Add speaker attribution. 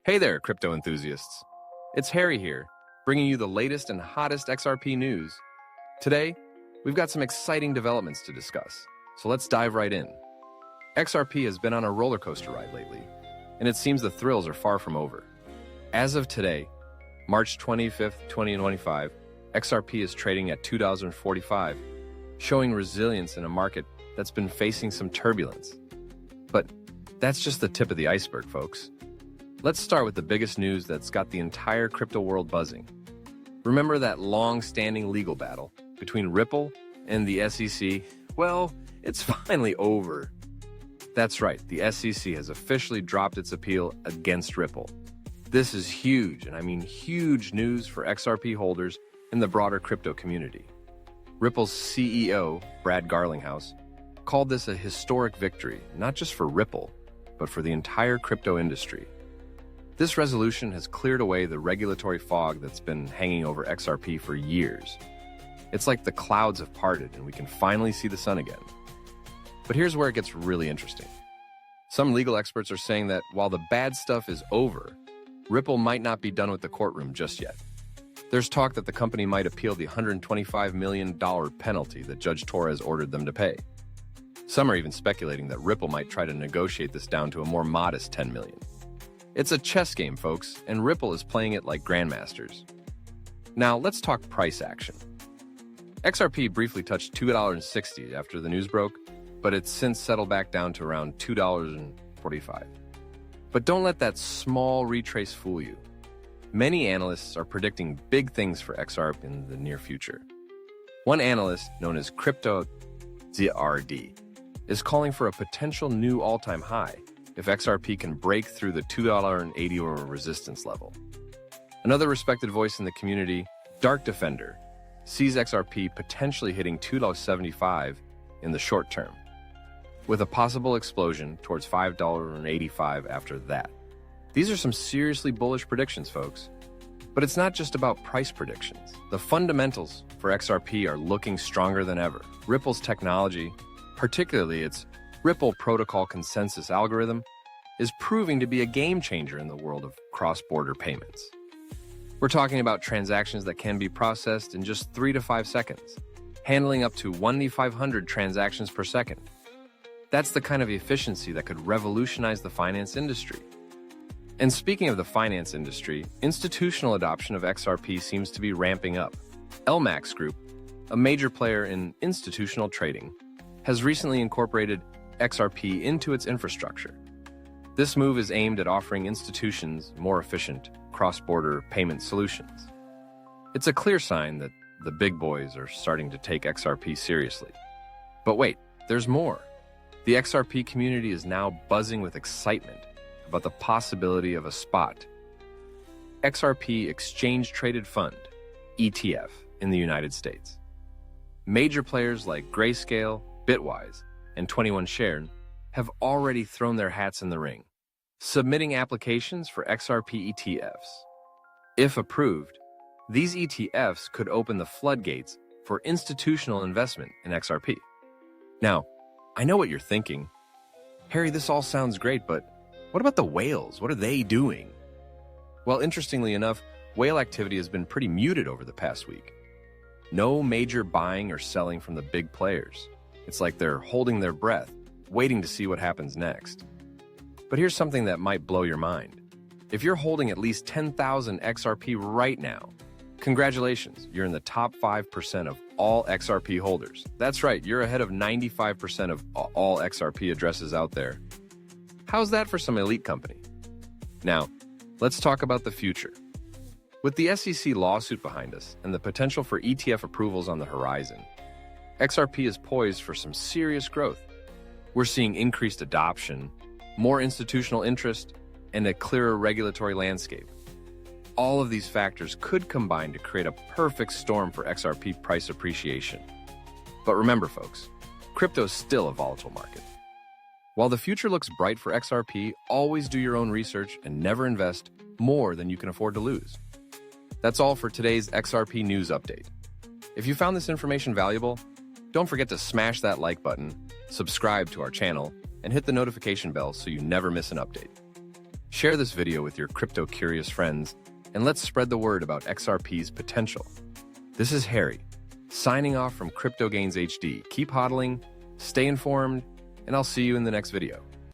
Speaker 1: Hey there, crypto enthusiasts. It's Harry here, bringing you the latest and hottest XRP news. Today, we've got some exciting developments to discuss, so let's dive right in. XRP has been on a roller coaster ride lately, and it seems the thrills are far from over. As of today, March 25th, 2025, XRP is trading at $2.45, showing resilience in a market that's been facing some turbulence. But that's just the tip of the iceberg, folks. Let's start with the biggest news that's got the entire crypto world buzzing. Remember that long-standing legal battle between Ripple and the SEC? Well, it's finally over. That's right, the SEC has officially dropped its appeal against Ripple. This is huge, and I mean huge news for XRP holders and the broader crypto community. Ripple's CEO, Brad Garlinghouse, called this a historic victory, not just for Ripple, but for the entire crypto industry. This resolution has cleared away the regulatory fog that's been hanging over XRP for years. It's like the clouds have parted and we can finally see the sun again. But here's where it gets really interesting. Some legal experts are saying that while the bad stuff is over, Ripple might not be done with the courtroom just yet. There's talk that the company might appeal the $125 million penalty that Judge Torres ordered them to pay. Some are even speculating that Ripple might try to negotiate this down to a more modest $10 million. It's a chess game, folks, and Ripple is playing it like grandmasters. Now, let's talk price action. XRP briefly touched $2.60 after the news broke, but it's since settled back down to around $2.45. But don't let that small retrace fool you. Many analysts are predicting big things for XRP in the near future. One analyst, known as Crypto ZRD, is calling for a potential new all-time high if XRP can break through the $2.80 resistance level. Another respected voice in the community, Dark Defender, sees XRP potentially hitting $2.75 in the short term, with a possible explosion towards $5.85 after that. These are some seriously bullish predictions, folks. But it's not just about price predictions. The fundamentals for XRP are looking stronger than ever. Ripple's technology, particularly its Ripple Protocol Consensus algorithm, is proving to be a game changer in the world of cross-border payments. We're talking about transactions that can be processed in just 3 to 5 seconds, handling up to 1,500 transactions per second. That's the kind of efficiency that could revolutionize the finance industry. And speaking of the finance industry, institutional adoption of XRP seems to be ramping up. LMAX Group, a major player in institutional trading, has recently incorporated XRP into its infrastructure. This move is aimed at offering institutions more efficient cross-border payment solutions. It's a clear sign that the big boys are starting to take XRP seriously. But wait, there's more. The XRP community is now buzzing with excitement about the possibility of a spot XRP Exchange Traded Fund, ETF, in the United States. Major players like Grayscale, Bitwise, and 21 Shares have already thrown their hats in the ring, submitting applications for XRP ETFs. If approved, these ETFs could open the floodgates for institutional investment in XRP. Now, I know what you're thinking. Harry, this all sounds great, but what about the whales? What are they doing? Well, interestingly enough, whale activity has been pretty muted over the past week. No major buying or selling from the big players. It's like they're holding their breath, waiting to see what happens next. But here's something that might blow your mind. If you're holding at least 10,000 XRP right now, congratulations, you're in the top 5% of all XRP holders. That's right, you're ahead of 95% of all XRP addresses out there. How's that for some elite company? Now, let's talk about the future. With the SEC lawsuit behind us and the potential for ETF approvals on the horizon, XRP is poised for some serious growth. We're seeing increased adoption, more institutional interest, and a clearer regulatory landscape. All of these factors could combine to create a perfect storm for XRP price appreciation. But remember, folks, crypto is still a volatile market. While the future looks bright for XRP, always do your own research and never invest more than you can afford to lose. That's all for today's XRP news update. If you found this information valuable, don't forget to smash that like button, subscribe to our channel, and hit the notification bell so you never miss an update. Share this video with your crypto-curious friends, and let's spread the word about XRP's potential. This is Harry, signing off from Crypto Gains HD. Keep hodling, stay informed, and I'll see you in the next video.